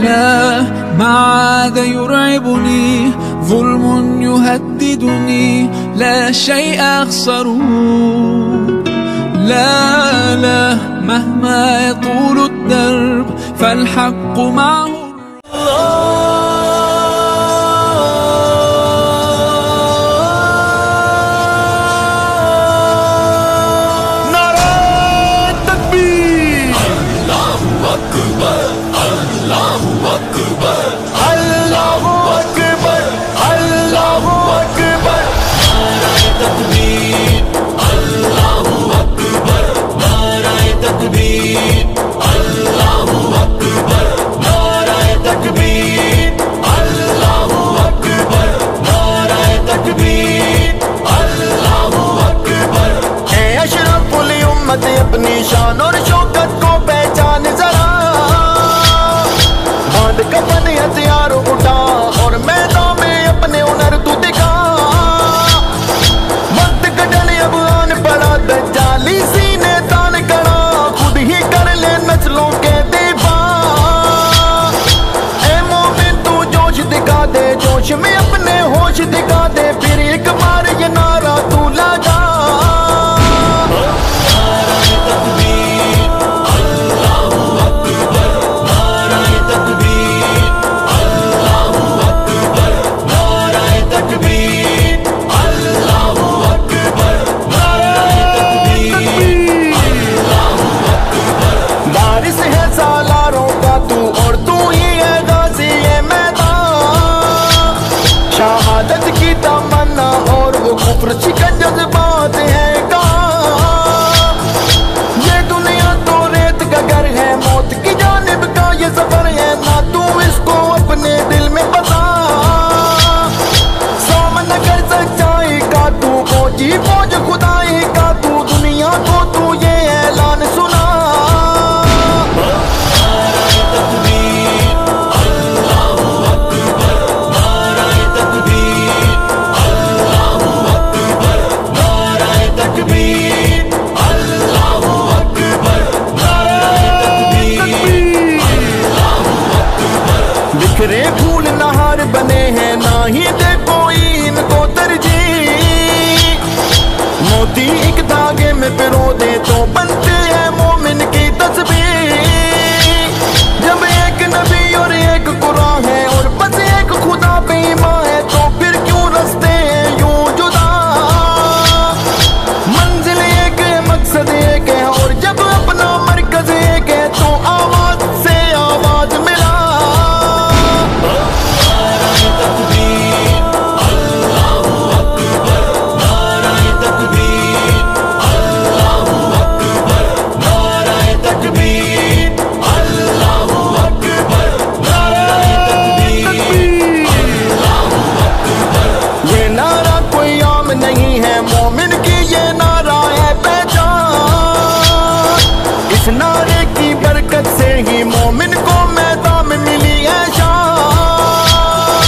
لا ما عاد يرعبني ظلم يهددني لا شيء أخسره لا لا مهما يطول الدرب فالحق معه اپنی شان اور شوکت کو پہچان ذرا باندھ کفن ہتھیار اٹھا اور میدان میں اپنے ہنر تو دکھا وقت کٹنے اب آن پڑا دجالی سینے تان کڑا خود ہی کر لے نسلوں کے دفاع اے مومن تو جوش دکھا دے جوش میں اپنے ہوش دکھا دے پھر ایک بار یہ نعرہ تو لگا شہادت کی تمنا اور وہ کفر شکن جذبات ہے کہاں یہ دنیا تو ریت کا گھر ہے موت کی جانب کا یہ سفر ہے نہ تو اس کو اپنے دل میں بسا سامنا کر سچائی کا تو فوجی فوج خدائی کا تو دنیا کو تو یہ اعلان سنا بکھرے پھول نہار بنے ہیں نہ ہی دے کوئی ان کو ترجیح موتی ایک دھاگے میں پرو دے تو بنتے ہیں مومن کی تصویر جب ایک نبی اور ایک قرآن ہے اور بس ایک خدا پہ ایمان ہے تو پھر کیوں رستے ہیں یوں جدا منزل ایک ہے مقصد ایک ہے اور جب اپنا مرکز ایک ہے تو آواز سے آواز ملا نہیں ہے مومن کی یہ نعرہ ہے پہچان اس نعرے کی برکت سے ہی مومن کو میدان میں ملی ہے شان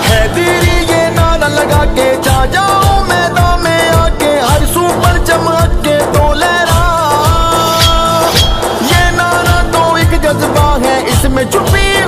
حیدری یہ نعرہ لگا کے جا جاؤ میدان میں آ کے ہر سو پر چمک کے تو لہرا یہ نعرہ تو ایک جذبہ ہے اس میں چھپی